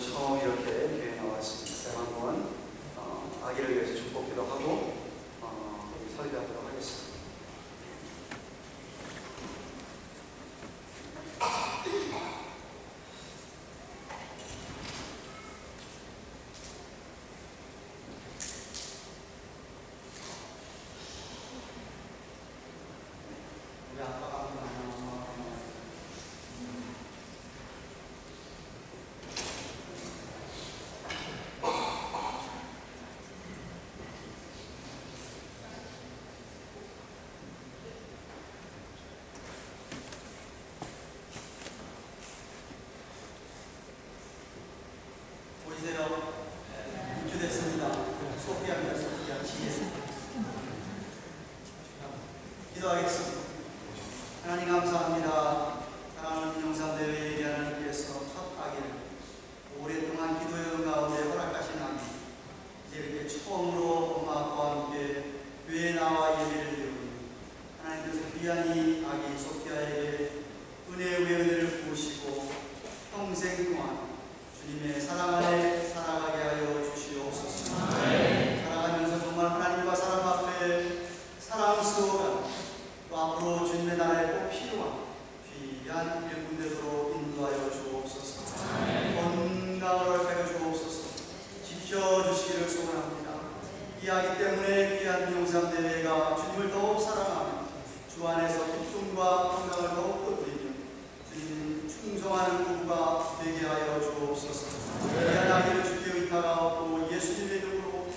처음 이렇게 교회에 나왔습니다. 제가 한번 아기를 위해서 축복기도 하고 설교하도록 하겠습니다. 입주됐습니다. 소피아입니다. 소피아 지혜. 기도하겠습니다. 하나님 감사합니다. 사랑하는 영상대회에 하나님께서 첫 아기를 오랫동안 기도의 가운데 허락하신 하나님, 이제 이렇게 처음으로 엄마 아빠와 함께 교회에 나와 예배를 드리니 하나님께서 귀한 이 아기 소피아에게 은혜의 은혜를 부으시고 평생 동안 주님의 사랑 안에 살아가게 하여 주시옵소서. 살아가면서 정말 하나님과 사람 앞에 사랑스러운 또 앞으로 주님의 나라에 꼭 필요한 귀한 일꾼되도록 인도하여 주옵소서. 건강을 허락하여 주옵소서. 지켜주시기를 소원합니다. 이 아기 때문에 귀한 영상대회가 주님을 더욱 사랑하며 주 안에서 기쁨과 건강을 더욱 누리며 주님 충성하는 부부가 되게 하여 주옵소서. 귀한 아기를 주께 의탁하고 예수님의 이름으로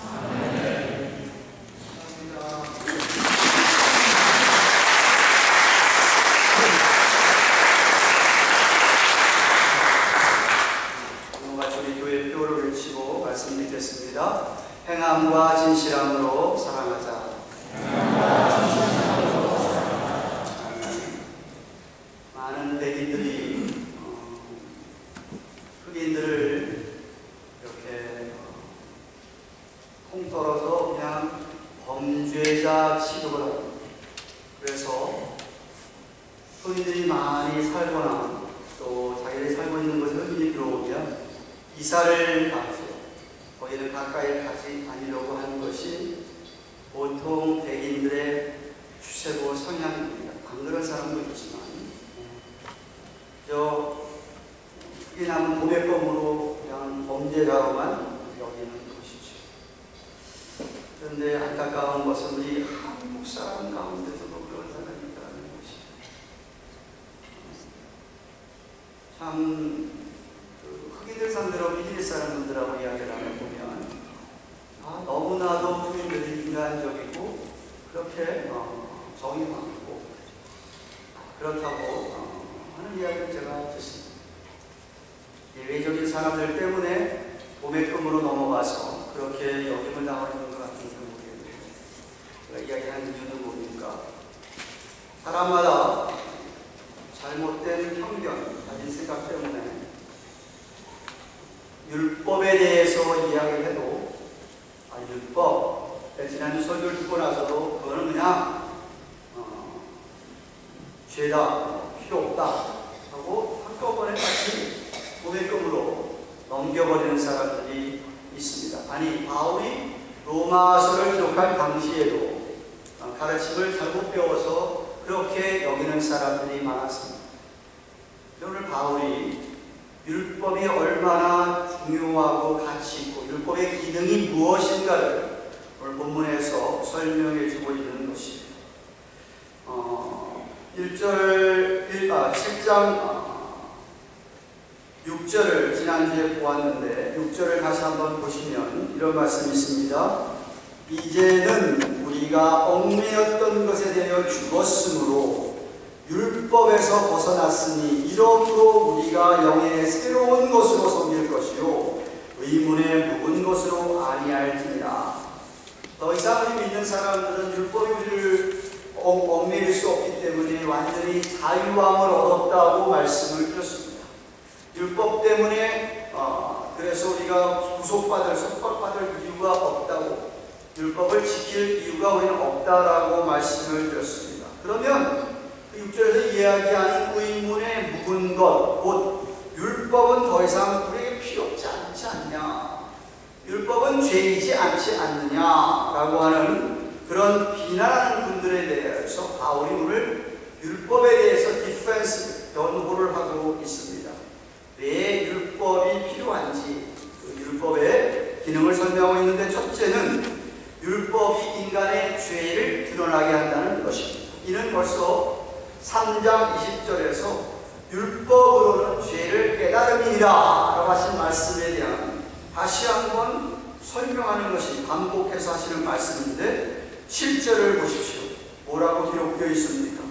아멘. 감사합니다. 같이 우리 교회 표를 외치고 말씀 드리겠습니다. 행함과 진실함으로 사랑하자. 많은 백인들이 흑인들을 이렇게 통떨어서 그냥 범죄자 취급을 합니다. 그래서 흑인들이 많이 살거나 또 자기들이 살고 있는 곳에 흑인이 들어오면 이사를 가죠. 거기는 가까이 가지 않으려고 하는 것이 보통 백인들의 추세고 성향입니다. 안 그런 사람도 있지만 흑인하면 도매범으로 그냥 범죄자로만 여기는 것이죠. 그런데 안타까운 것은 우리 한국 사람 가운데서도 그런 사람이 있다는 것이죠. 참 흑인들 상대로 미국 사람들하고 이야기를 하면 너무나도 흑인들이 인간적이고 그렇게 정이 많고 그렇다고 하는 이야기를 제가 듣습니다. 예외적인 사람들 때문에 도매금으로 넘어가서 그렇게 여김을 당하는 것 같은지 모르겠는데 제가 이야기하는 이유는 뭡니까? 사람마다 잘못된 편견, 가진 생각 때문에 율법에 대해서 이야기를 해도 율법, 지난주 설교를 듣고 나서도 그거는 그냥 죄다, 필요 없다 하고 한꺼번에 다시 도매금으로 넘겨버리는 사람들이 있습니다. 아니, 바울이 로마서를 기록할 당시에도 가르침을 잘못 배워서 그렇게 여기는 사람들이 많았습니다. 오늘 바울이 율법이 얼마나 중요하고 가치 있고 율법의 기능이 무엇인가를 오늘 본문에서 설명해 주고 있는 것입니다. 7장 6절을 지난주에 보았는데 6절을 다시 한번 보시면 이런 말씀이 있습니다. 이제는 우리가 얽매였던 것에 대하여 죽었으므로 율법에서 벗어났으니 이러므로 우리가 영의 새로운 것으로 섬길 것이요 의문에 묵은 것으로 아니할지니라. 더 이상 우리 믿는 사람들은 율법이 우리를 얽매일 수 없기 때문에 완전히 자유함을 얻었다고 말씀을 드렸습니다. 율법 때문에 그래서 우리가 구속받을, 속박받을 이유가 없다고, 율법을 지킬 이유가 우리는 없다라고 말씀을 드렸습니다. 그러면 그 6절에서 이야기하는 의문에 묵은 것, 곧 율법 율법은 더 이상 우리에게 필요 없지 않지 않냐, 율법은 죄이지 않지 않느냐라고 하는 그런 비난하는 분들에 대해서 바울이 오늘 율법에 대해서 디펜스, 변호를 하고 있습니다. 왜 율법이 필요한지 그 율법의 기능을 설명하고 있는데, 첫째는 율법이 인간의 죄를 드러나게 한다는 것입니다. 이는 벌써 3장 20절에서 율법으로는 죄를 깨달음이니라 라고 하신 말씀에 대한 다시 한번 설명하는 것이 반복해서 하시는 말씀인데, 7절을 보십시오. 뭐라고 기록되어 있습니까?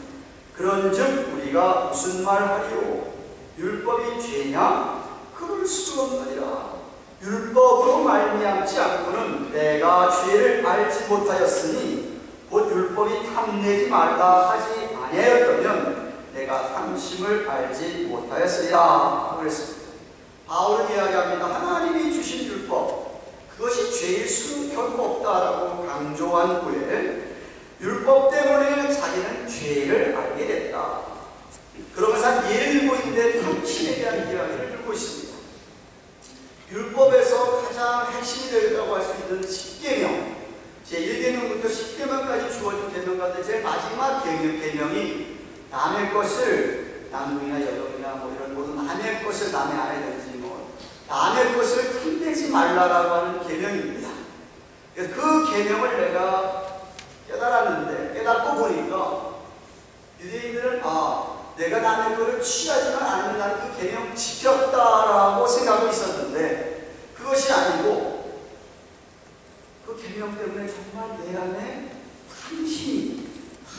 그런즉 우리가 무슨 말하리요? 율법이 죄냐? 그럴 수 없느니라. 율법으로 말미암지 않고는 내가 죄를 알지 못하였으니 곧 율법이 탐내지 말라 하지 아니하였다면 내가 탐심을 알지 못하였으리라 그랬습니다. 바울은 이야기합니다. 하나님이 주신 율법, 그것이 죄일 수는 결코 없다라고 강조한 후에 율법 때문에 자기는 죄를 알게 됐다. 그러면서 예를 들고 있는데 탐심에 대한 이야기를 들고 있습니다. 율법에서 가장 핵심이 되었다고 할 수 있는 10계명, 제1계명부터 10계명까지 주어진 계명 가운데 제일 마지막 계명이 남의 것을, 남궁이나 여동이나 뭐 이런 모든 남의 것을 남의 아내든지 뭐 남의 것을 탐내지 말라라고 하는 계명입니다. 그래서 그 계명을 내가 깨달았는데, 깨닫고 보니까 유대인들은 내가 남의 것을 취하지만 않는다는 그 계명 지켰다라고 생각하고 있었는데, 그것이 아니고 그 계명 때문에 정말 내 안에 탐심이,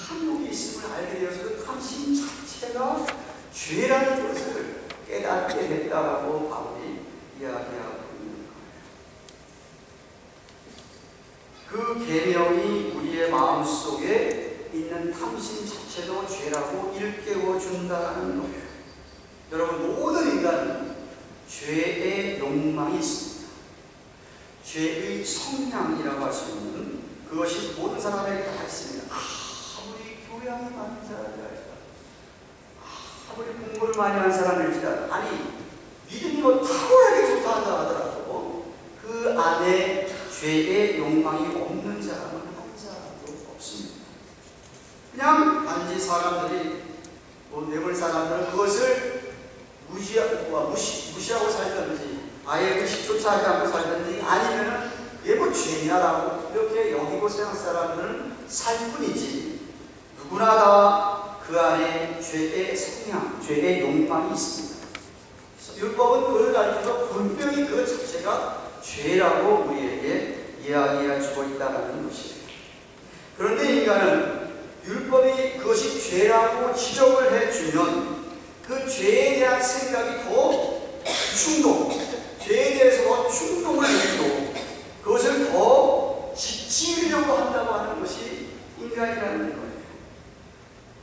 탐욕이 있음을 알게 되어서 그 탐심 자체가 죄라는 것을 깨닫게 됐다라고 바울이 이야기하고 있는 거예요. 그 계명이 우리의 마음속에 있는 탐심 자체도 죄라고 일깨워 준다는 거예요. 여러분, 모든 인간은 죄의 욕망이 있습니다. 죄의 성향이라고 할 수 있는 그것이 모든 사람에게 다 있습니다. 아무리 교양이 많은 사람이랄까, 아무리 공부를 많이 한 사람일지라도, 아니 믿음이 뭐 탁월하게 좋다 한다 하더라도 그 안에 죄의 욕망이 없는 사람은 한 사람도 없습니다. 그냥 단지 사람들이, 내물 사람들은 그것을 무시하고 살든지 아예 의식조차 하지 않고 살든지, 아니면은 그게 뭐 죄냐라고 이렇게 여기고 생각 사람들은 살 뿐이지, 누구나 다 그 안에 죄의 성향, 죄의 욕망이 있습니다. 율법은 그걸 가리켜서 분명히 그 자체가 죄라고 우리에게 이야기해 주고 있다는 것이에요. 그런데 인간은 율법이 그것이 죄라고 지적을 해주면 그 죄에 대한 생각이 더 죄에 대해서 더 충동을 느끼고 그것을 더 지키려고 한다고 하는 것이 인간이라는 거예요.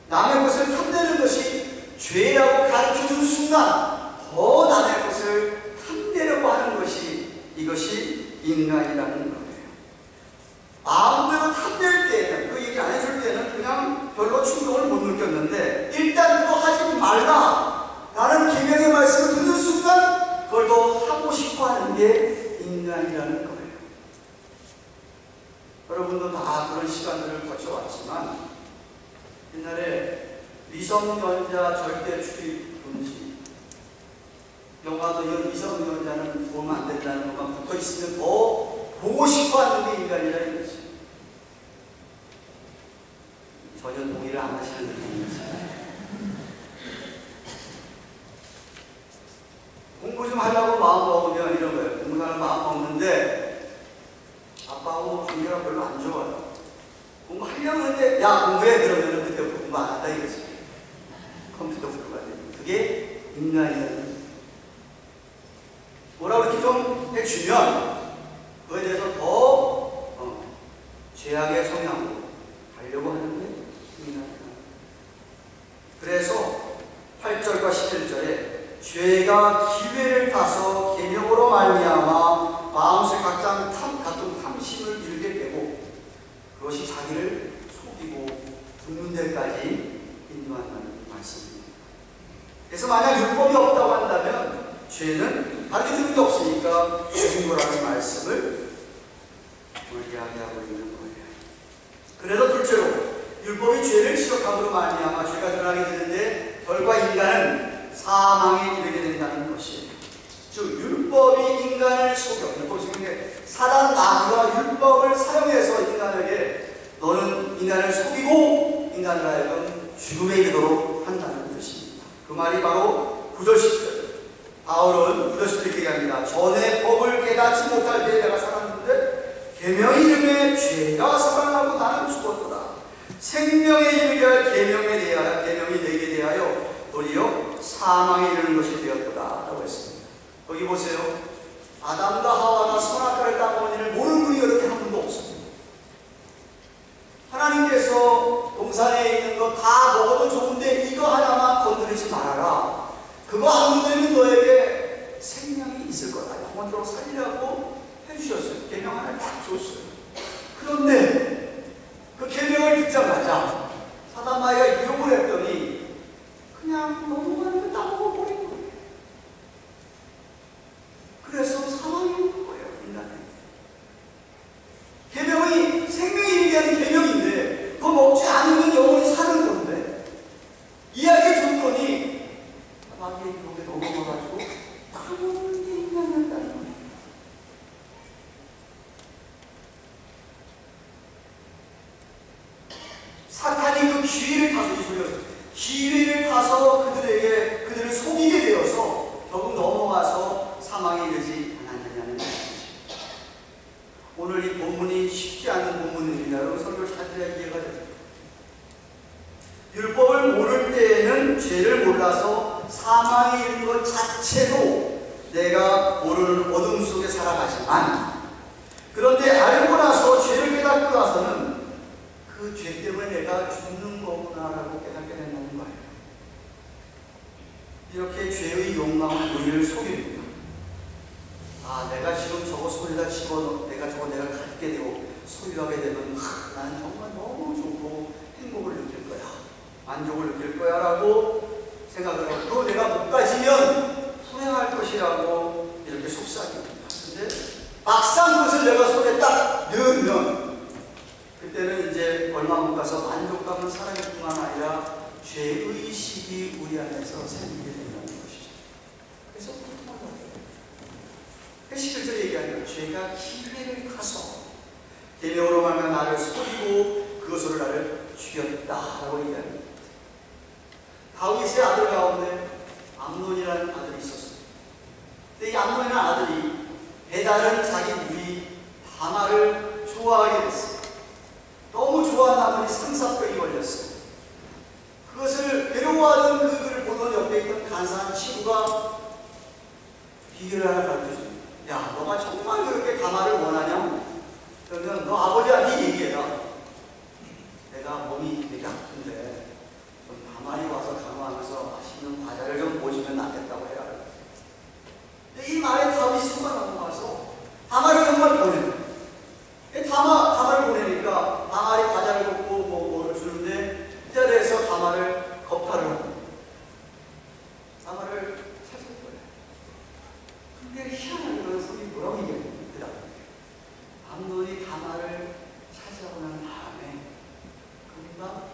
남의 것을 탐내는 것이 죄라고 가르쳐준 순간 더 남의 것을 탐내려고 하는 것이, 이것이 인간이라는 거예요. 아무데나 탐낼 때는, 그 얘기 안 해줄 때는 그냥 별로 충동을 못 느꼈는데, 일단 그거 하지 말라 라는 계명의 말씀을 듣는 순간 그걸 더 하고 싶어 하는 게 인간이라는 거예요. 여러분도 다 그런 시간들을 거쳐왔지만, 옛날에 미성년자 절대 출입 금지, 영화도 이런 미성년자는 보면 안 된다는 것만 붙어 있으면 더 보고 싶어 하는 게 인간이라는 거지. 전혀 동의를 안 하시는 분입니다. 공부 좀 하려고 마음 먹으면 이런 거예요. 공부하는 마음 먹는데 아빠하고 관계가 별로 안 좋아요. 공부하려고 하는데 야 공부해, 그러면 그때 공부 안 한다 이거지. 컴퓨터 공부가 돼. 그게 인간이라는, 뭐라고 이렇게 좀 해주면 그거에 대해서 더 죄악의 성향으로 가려고 하는 게 인간이다. 그래서 8절과 11절에 죄가 기회를 타서 계명으로 말미암아 마음속에 같은 탐심을 일게 되고 그것이 자기를 속이고 죽는 데까지 인도한다는 말씀입니다. 그래서 만약 율법이 없다고 한다면 죄는 다른 죽은 게 없으니까 죽은 거라는 말씀을 불리하게 하고 있는 거예요. 그래서 둘째로 율법이 죄를 지적함으로 말미암아 죄가 드러나게 되는데 결과 인간은 사망에 이르게 된다는 것이에요. 즉 율법이 인간을 속여, 율법이 속인 게 사단 마귀가 율법을 사용해서 인간에게 너는 인간을 속이고 인간을 하여금 죽음에 이르도록 한다는 것입니다. 그 말이 바로 9절 10절. 바울은 9절 10절 얘기합니다. 전에 법을 깨닫지 못할 때 내가 살았는데 계명의 이름에 죄가 살아나고 나는 죽었도다. 생명에 이르게 할 계명이 내게 대하여 도리어 사망에 이르는 것이 되었도다 라고 했습니다. 거기 보세요. 아담과 하와가 선악과를 따먹은 일을 모르는 분이 이렇게 한 분도 없습니다. 하나님께서 동산에 있는 거 다 먹어도 좋은데 이거 하나만 건드리지 말아라. 그거 안 건드리면 너에게 생명이 있을 거다. 영원토록 살리라고 해주셨어요. 계명 하나 딱 줬어요. 그런데 그 계명을 듣자마자 사단 마귀가 유혹을 했더니 그냥 넘어가는 거 따먹어버린 거예요. 그래서 사망이 오는 거예요. 인간은. 계명이 생명이 이르게 하는 계명인데 그거 먹지 않으면 영원히 사는 건데 이야기 줬더니 마귀의 유혹에 넘어가가지고 따먹는 게 인간이었다는 거예요. 사탄이 그 기회를 타서 그들을 속이게 되어서 결국 넘어가서 사망에 이르지 않았느냐는 것입니다. 오늘 이 본문이 쉽지 않은 본문입니다. 여러분 설교를 잘 들어야 이해가 됩니다. 율법을 모를 때에는 죄를 몰라서 사망에 이르는 것 자체로 내가 모르는 어둠 속에 살아가지만 그런데 알고 나서 죄를 깨닫고 나서는 그 죄 때문에 내가 죽는 거구나라고 깨닫게 된다는 거예요. 이렇게 죄의 욕망은 우리를 속입니다. 아, 내가 지금 저거 소리다 집어넣어 내가 갖게 되고 소유하게 되면 나는 정말 너무 좋고 행복을 느낄 거야. 만족을 느낄 거야 라고 생각을 하고 또 내가 못 가지면 후회할 것이라고 이렇게 속삭입니다. 근데 막상 그것을 내가 손에 딱 넣으면 그때는 이제 얼마 못 가서 만족감은 사라질 뿐만 아니라 죄의식이 우리 안에서 생기게 된다는 것이죠. 그래서 고통을 받아요. 11절에 얘기하는 죄가 기회를 타서 계명으로 말하면 나를 속이고 그것으로 나를 죽였다라고 얘기합니다. 다윗의 아들 가운데 암논이라는 아들이 있었어요. 근데 이 암논이라는 아들이 배다른 자기 누이 다말을 좋아하게 됐어요. 너무 좋아하는 아들이 상사병이 걸렸어요. 그것을 괴로워하는 그를 보던 옆에 있던 간사한 친구가 비결을 하나 가르쳐줍니다. 야, 너가 정말 그렇게 다말을 원하냐? 그러면 너 아버지한테 얘기해라. 내가 몸이 되게 아픈데 좀 다말이 와서 강화하면서 맛있는 과자를 좀 보시면 낫겠다고 해라. 근데 이 말에 다윗이 속아 넘어가서 다말을 정말 보내요. 다말을 보내니까 다말이 과자를 먹고 뭐를 주는데 이 자리에서 다말을 겁탈을 하고 다말을 찾을 거예요. 근데 희한하게 그런 소리 뭐라고 얘기합니다. 암논이 다말을 찾아오는 다음에 금방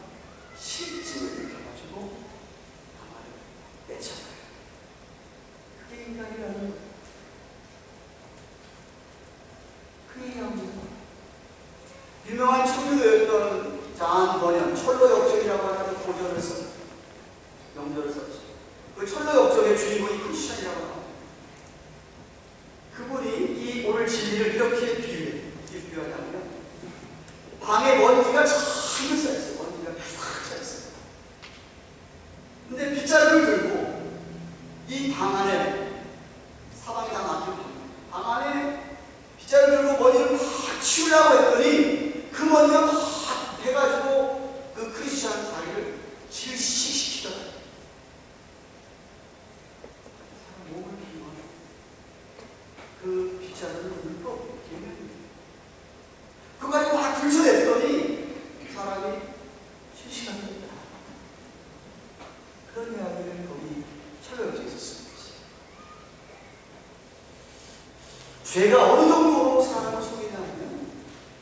죄가 어느 정도로 사람을 속이냐면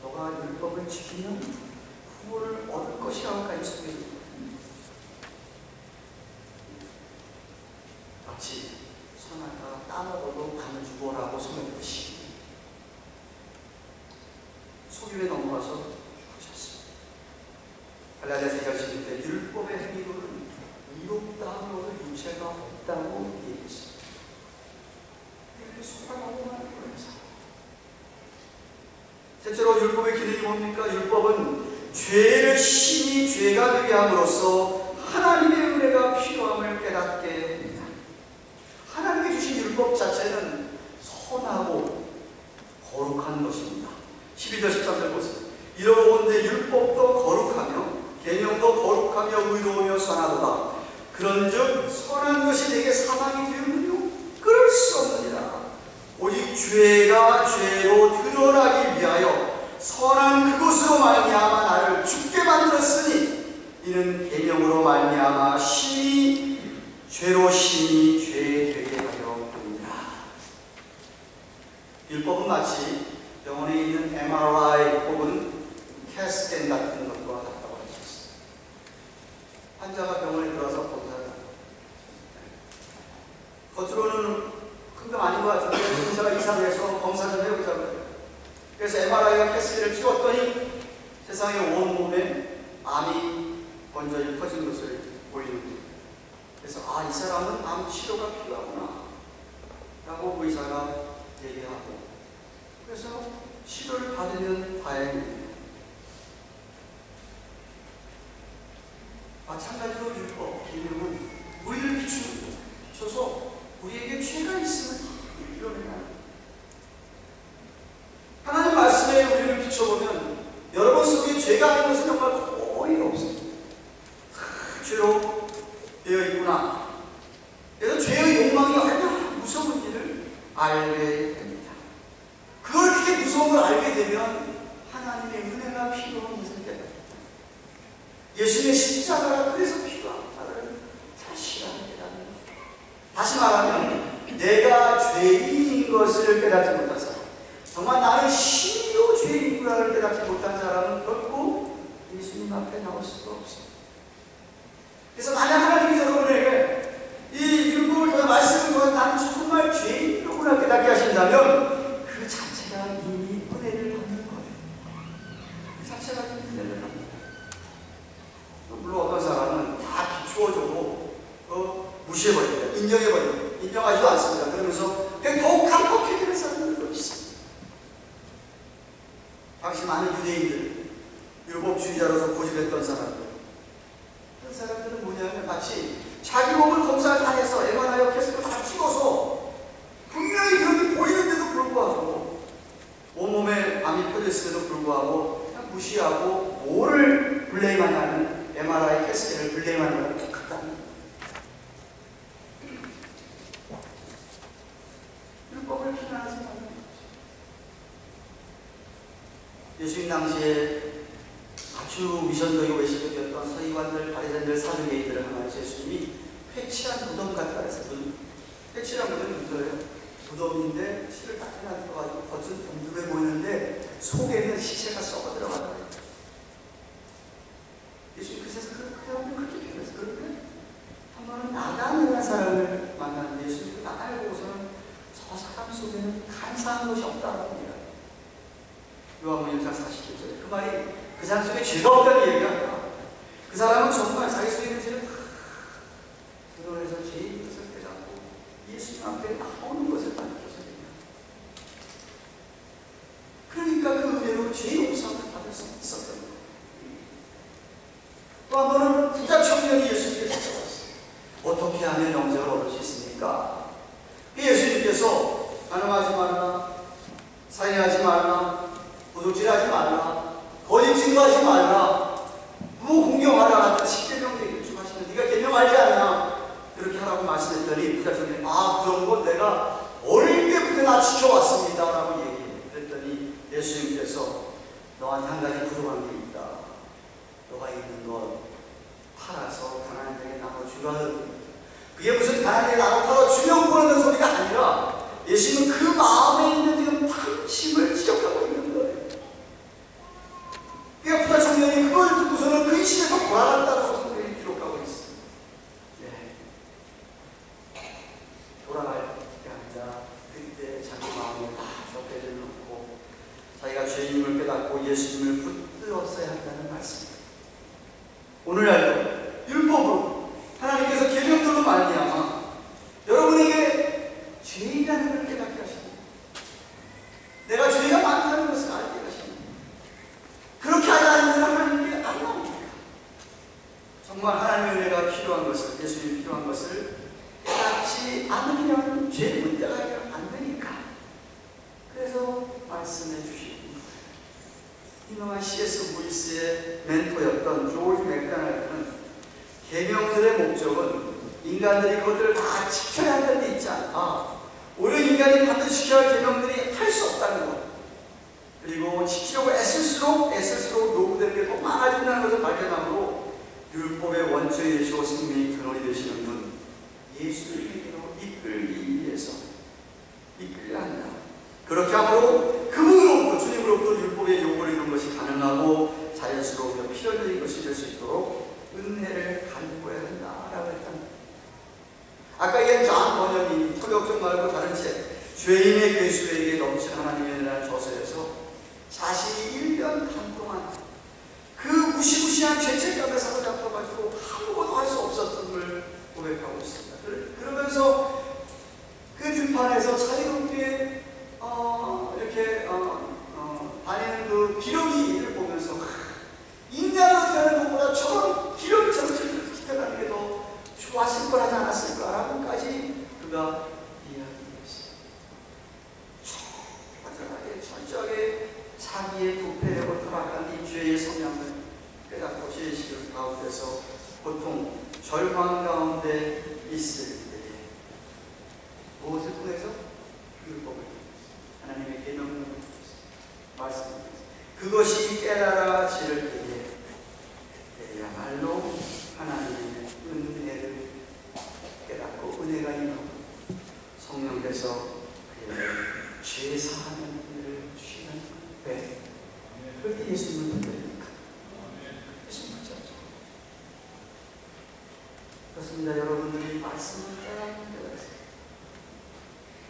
너가 율법을 지키면 후원을 얻을 것이라고까지 속여줍니다. 마치 선악과가 따먹어도 안 죽어라고 속였듯이 속임에 넘어가서 죽으셨습니다. 갈라디아서 2장 11절 율법의 행위로는 이롭다함으로 유죄가 없다고 얘기했습니다. 실제로 율법의 기능이 뭡니까? 율법은 죄를 심히 죄가 되게 함으로써 하나님의 은혜가 필요함을 깨닫게 합니다. 하나님이 주신 율법 자체는 선하고 거룩한 것입니다. 12절 13절 보세요. 이러온데 율법도 거룩하며 계명도 거룩하며 의로우며 선하도다. 그런즉 선한 것이 내게 사망이 되었느뇨? 그럴 수 없느니라. 오직 죄가 죄로 드러나기 위하여 선한 그것으로 말미암아 나를 죽게 만들었으니 이는 계명으로 말미암아 심히 죄로 심히 죄 되게 하려 합니다. 율법은 마치 병원에 있는 MRI 혹은 CAT-스캔 같은 것과 같다고 할 수 있습니다. 환자가 병원에 들어와서 검사를 합니다. 겉으로는 큰 병 아닌 것 같은데 의사가 이사를 해서 검사 좀 해보자고 해요. 그래서 MRI와 CAT-스캔을 찍었더니 세상에 온몸에 암이 먼저 퍼진 것을 보이는 거예요. 그래서 이 사람은 암 치료가 필요하구나 라고 의사가 얘기하고 그래서 치료를 받으면 다행입니다. 마찬가지로 율법, 계명은 우리를 비춰서 우리에게 죄가 있으면 이러느냐. 하나님 말씀에 우리를 비춰보면 여러분 속에 죄가 있는 것은 정말 거의 없습니다. 죄로 되어 있구나. 그래서 죄의 욕망이 얼마나 무서운지를 알게 됩니다. 그걸 그렇게 무서운 걸 알게 되면 하나님의 은혜가 필요한 것을 깨닫습니다. 예수님의 십자가가 그래서 필요하다는 사실을 깨닫는 것. 다시 말하면 내가 죄인인 것을 깨닫지 못한 사람, 정말 나는 심히도 죄인이구나를 깨닫지 못한 사람은 결코 예수님 앞에 나올 수가 없습니다. 그래서 만약 하나님이 여러분에게 이 율법을 통해 말씀을 통해 나는 정말 죄인이구나 깨닫게 하신다면 그 자체가 이미 은혜를 받는 거예요. 그 자체가 이미 은혜를 받는 거예요. 물론 어떤 사람은 다 비추어주고 무시해버립니다. 인정해버립니다. 인정하지도 않습니다. 그러면서 그냥 더욱 강력해지는 사람들도 있습니다. 당시 많은 유대인들, 율법주의자로서 고집했던 사람들, 그런 사람들은 뭐냐면 마치 자기 몸을 검사를 다 해서 MRI와 CAT을 다 찍어서 분명히 그렇게 보이는데도 불구하고 온몸에 암이 펴졌음에도 불구하고 그냥 무시하고 뭐를 블레임하냐는 MRI, CAT을 블레임하는 거랑 똑같다는 율법을 비난하지 않는 거죠. 예수님 당시에 아주 미션적이고 외식적이었던 서기관들, 바리새인들, 사두개인들을 향해서 예수님이 회칠한 무덤 같다 해서 회칠한 무덤이 무덤이에요. 무덤인데 실을 딱 해놔 가지고 겉은 둥글게 보이는데 속에는 시체가 썩어 들어가는 거예요. 예수님 그래서 그렇게 변해서 그런데 한 번은 나단이라는 사람을 만났는데 예수님이 나단을 보고서는 저 사람 속에는 간사한 것이 없다고 합니다. 요한복음 1장 47절에 그 말이 그 사람 속에 죄가 없다는 얘기가 아니라 그 사람은 정말 자기 속에 있는 죄를 다 드러내서 죄인 것을 깨닫고 예수님 앞에 나오는 것을 만들어서 됩니다. 그러니까 그 은혜로 죄의 용서를 받을 수 있었던 거예요. 또 한 번은 부자 청년이 예수님께 찾아왔어요. 어떻게 하면 영생을 얻을 수 있습니까? 예수님께서 가늠하지 말라, 살인하지 말라, 도둑질하지 말라, 거짓 증거하지 말라, 무공경하라 같은 10계명 얘기를 쭉 하시면 네가 계명 알지 않냐? 그렇게 하라고 말씀했더니 부자 청년이 그런 거 내가 어릴 때부터 나 지켜왔습니다 라고 얘기해요. 그랬더니 예수님께서 너한테 한 가지 부족한 게 있다. 너가 있는 것 팔아서 가난한에게 나눠주라. 그게 무슨 가난하게 나눠 팔아 주려고 그러는 소리가 아니라 예수님은 그 마음에 있는 지금 내가 죄인임을 깨닫고 예수님을 붙들었어야 한다는 말씀입니다. 오늘날도 율법으로 하나님께서 계명들로 말미암아 여러분에게 죄인이라는 걸 깨닫게 하십니다. 내가 죄가 많다는 것을 알게 하십니다. 그렇게 하지 않으면 하나님께 안 나옵니다. 정말 하나님의 은혜가 필요한 것을, 예수님이 필요한 것을 깨닫지 않으면 죄 문제가 안 되니까. 그래서 말씀해 주시고, 유명한 C.S. 루이스의 멘토였던 조지 맥도날드는 계명들의 목적은 인간들이 그것들을 다 지켜야 한다는 데 있지 않다. 오히려 인간이 반드시 지켜야 할 계명들이 할 수 없다는 것, 그리고 지키려고 애쓸수록 노부들에게 더 많아진다는 것을 발견함으로 율법의 원초에 되시고 생명의 근원이 되시는 분 예수님께로 이끌기 위해서 이끌려 한다. 그렇게 함으로 그분으로부터, 주님으로부터 율법의 요구를 이루는 것이 가능하고 자연스러우며 필연적인 것이 될 수 있도록 은혜를 간구해야 한다라고 했답니다. 아까 얘기한 존 번역이 토력적 말고 다른 책 죄인의 괴수에게 넘치는 하나님의 은혜라는 저서에서 자신이 1년 반 동안 그 무시무시한 죄책감에 사로잡혀가지고 아무것도 할 수 없었음을 고백하고 있습니다. 그러면서 그 들판에서 자유롭게 이렇게 다니는 그 기러기를 보면서 인간으로 태어나는 것보다 저런 기러기처럼 태어나는 게 더 좋았을 거라지 않았을까라고까지 그가 이야기했어요. 철저하게 자기의 부패되고 타락한 이 죄의 성향을 깨닫고 죄의식을 가운데서 보통 절망 가운데 있을 때에 무엇을 통해서? 율법을 통해서, 하나님의 계명을 말씀입니다. 그것이 깨달아지를 때에 그야말로 하나님의 은혜를 깨닫고 은혜가 임하고 성령께서 그의 죄 사하는 은혜를 주시는 때 그럴 때 예수님을 붙들립니까? 예수님 붙잡죠. 그렇습니다. 여러분들이 말씀을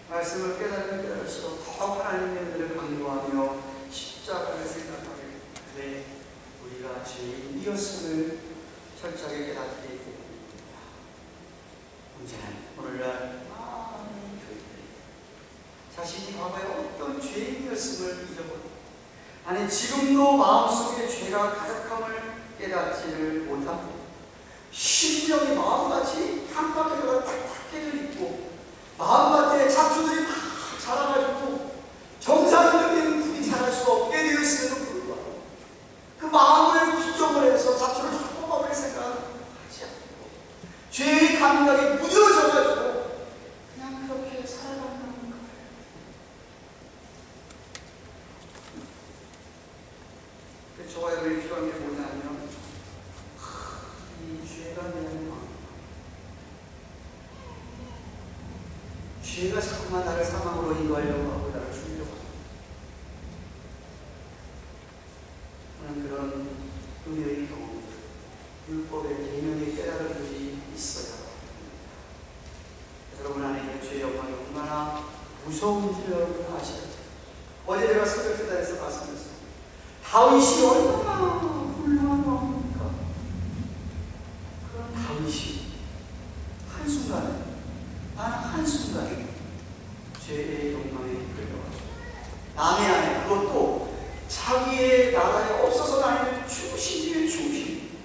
말씀을 깨달으면 깨달을수록 더욱 하나님의 은혜를 강조하며 십자가를 생각하게 돼 우리가 죄인이었음을 철저하게 깨닫게 됩니다. 문제는 오늘날 많은 교회들이 자신이 과거에 어떤 죄인이었음을 잊어버리고, 아니 지금도 마음속에 죄가 가득함을 깨닫지를 못하고 심령이 마음같이 깜빡해져가 딱딱해져 있고 마음밭에 잡초들이 다 자라가지고 정상적인 분이 자랄 수 없게 되어 있음에도 불구하고 그 마음을 기점을 해서 잡초를 다 뽑아버릴 생각을 하지 않고 죄의 감각에 무뎌져가지고 그냥 그렇게 살아가는 거예요. 저와 여러분이 필요한 게 뭐냐면 이 죄가 내 안에 많아. 죄가 자꾸만 나를 사망으로 인도하려고 하고 나를 죽이려고 하고 하는 그런 은혜의 경험, 율법의 계명의 깨달음들이 있어야 합니다. 여러분 안에 있는 죄의 영광이 얼마나 무서운지 여러분 아셔야 돼요. 어제 제가 새벽기도에서 말씀드렸습니다. 다윗이 얼마나 훌륭한 왕입니까? 그런 다윗이 한순간에, 한순간에 죄의 욕망에 끌려가지고 남의 안에, 그것도 자기의 나라에 없어서 나는 중심이에요. 중심.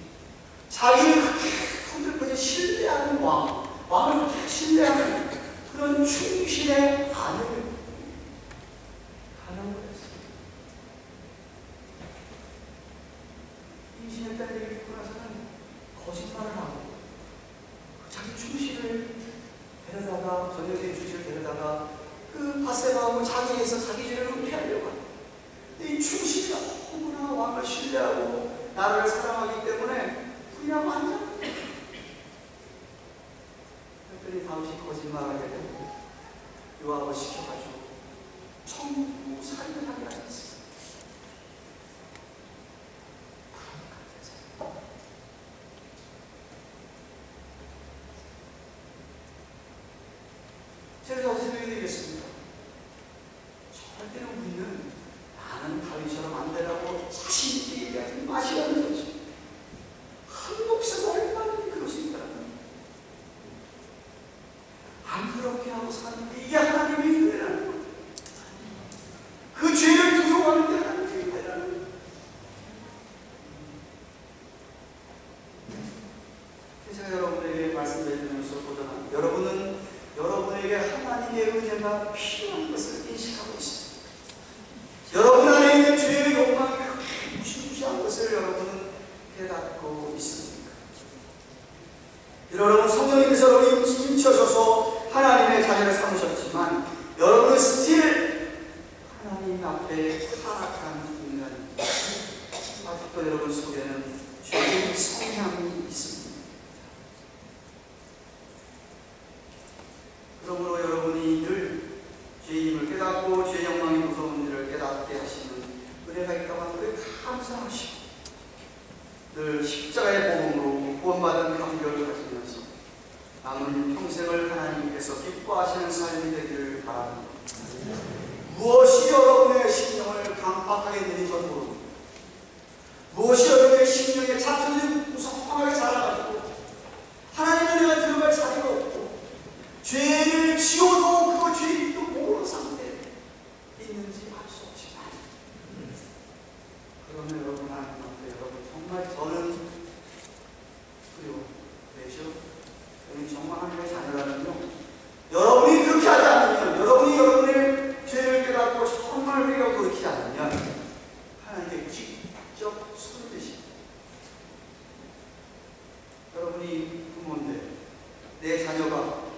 자기를 그렇게 흔들거리 신뢰하는 왕을 그렇게 신뢰하는 그런 충신의 안을 가는 거였어요. 임신했다는 얘기를 듣고 나서는 거짓말을 하고 자기 충신을 데려다가, 전역의 주식을 데려다가 그 바세바하고 자기에서 자기 죄를 은폐하려고 합니다. 근데 이 충신이 너무나 왕을 신뢰하고 나라를 사랑하기 때문에 그냥 완전 그랬더니 다윗이 거짓말하게 되고 요압을 시켜가지고 천부 살인을 하게 하셨어요. 제가 어디서 얘기했습니다. 절대로 우리는 나는 다윗이 은혜가 필요한 것을 인식하고 있습니다. 여러분 안에 있는 죄의 욕망이 무시무시한 것을 여러분은 깨닫고 있습니까? 여러분 성령님께서 여러분이 인쳐줘서 하나님의 자녀를 삼으셨지만 여러분은 스틸 하나님 앞에 타락한 인간입니다. 아직도 여러분 속에는 죄의 성향이 있습니다. 그러므로 여러분이 늘 죄임을 깨닫고 죄의 영광이 무서운 일을 깨닫게 하시는 은혜가 있다고 하는 것에 감사하시고 늘 십자가의 복음으로 구원받은 감격을 가지면서 남은 평생을 하나님께서 기뻐하시는 삶이 되기를 바랍니다. 무엇이 여러분의 심령을 강팍하게 되는지 모릅니다. 무엇이 여러분의 심령에 잡초들이 무성하게 자라가지고 하나님의 은혜가 들어갈 자리가 없고 죄를 지어도 그 죄인도 모르는 상태에 있는지 알 수 없지만 그러면 여러분 하나님 앞에 여러분 정말 저는 그리고 왜죠? 여러분이 정말 하나님의 자녀라면요 여러분이 그렇게 하지 않으면 여러분이 여러분의 죄를 깨닫고 정말 회개하고 그렇게 않으면 하나님께 직접 손을 대십니다. 여러분이 부모인데 내 자녀가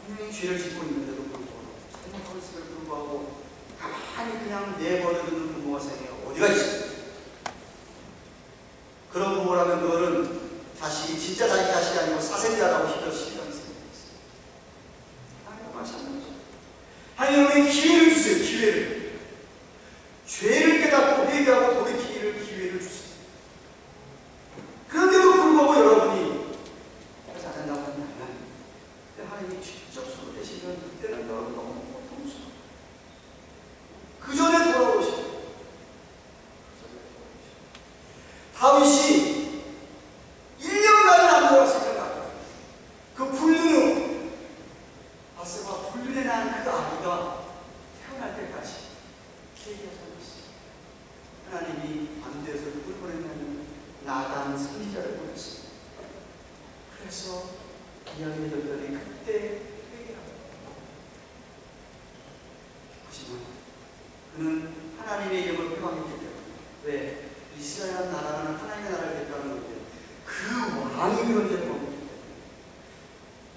분명히 죄를 짓고 있는데도 불구하고 잘못했음에도 불구하고 가만히 그냥 내버려두는 부모가 생겨요. 어디가 있습니까? 그런 부모라면 그거는 자식이 진짜 자기 자식이 아니고 사생자라고 시비하는 생각이 있어요. 하나님 마찬가지죠. 하나님의 기회를 주세요. 기회를. 죄를 깨닫고 회개하고 돌이키기를 기회를 주세요. 그런데도 불구하고 여러분이 잘한다고 하면 하나님이 직접 손을 대시면 그때는 여러분 너무 고통스러워요. 그 전에 돌아오시고 다윗이 1년간을 안 돌아왔습니다. 그 불륜 바세바 불륜에 난 그 아기가 태어날 때까지 얘기하지 않았어요. 하나님이 반대해서 누굴 보냈냐면 나단 선지자를 보냈습니다. 그래서 이야기를 듣더니 그때 회개합니다. 하지만 그는 하나님의 이름을 회방했기 때문에 왜? 이스라엘 나라는 하나님의 나라를 대표하는 건데 그 왕이 그런 죄를 범했기 때문에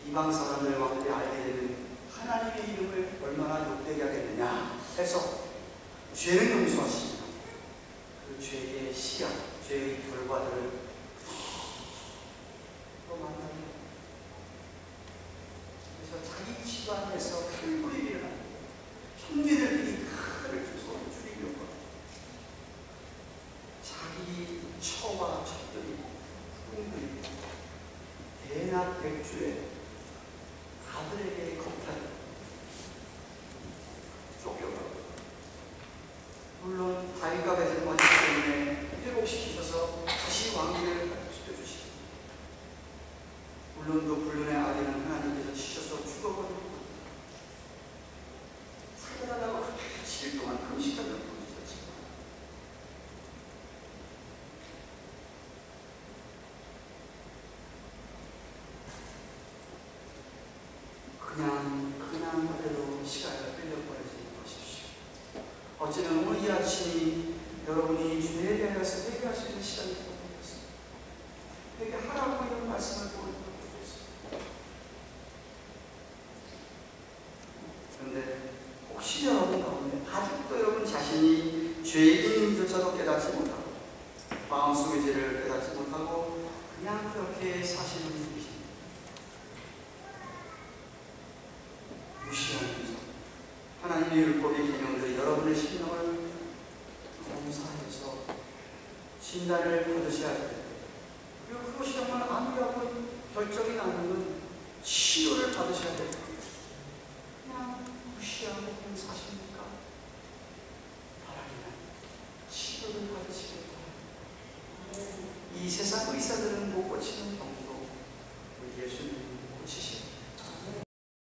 이방 사람들 왕들이 알게 되는 하나님의 이름을 얼마나 욕되게 하겠느냐 해서 죄는 용서하시지만 그 죄의 시간, 죄의 결과들을 또 만나요. 그래서 자기 집안에서 큰 불이 일어나요. 형제들끼리 칼을 죽이려고 자기 처와 첩들이 형들이 대낮 백주에 아들에게 겁탈을 쫓겨가고 물론 다윗과 벳을 어디 때문에 회복시키셔서 다시 왕위를 시켜주시고 물론 그 불륜의 아들은 하나님께서 치셔서 죽어버리고 살려달라고 7일 동안 금식하며 부르셨지만 그냥 그대로 시간을 끌려보내지 마십시오. 어쩌면 오늘 이 아침이 여러분이 주에 대해서 회개할 수 있는 시간이 되고 있습니다. 회개하라고 이런 말씀을 보여주고 있습니다. 그런데 혹시 여러분 가운데 아직도 여러분 자신이 죄인인조차도 깨닫지 못하고 마음속의 죄를 깨닫지 못하고 그냥 그렇게 사시는 분이 계십니다. 무시하면서 하나님의 율법의 개념들이 여러분의 심령을 검사해서 진단을 받으셔야 됩니다. 그리고 그것이 정말 아무리하고 결정이 나는 치료를 받으셔야 됩니다. 그냥 무시하고 그냥 사십니까? 바랍니다. 치료를 받으시길 바랍니다. 이 세상 의사들은 못 고치는 병도 우리 예수님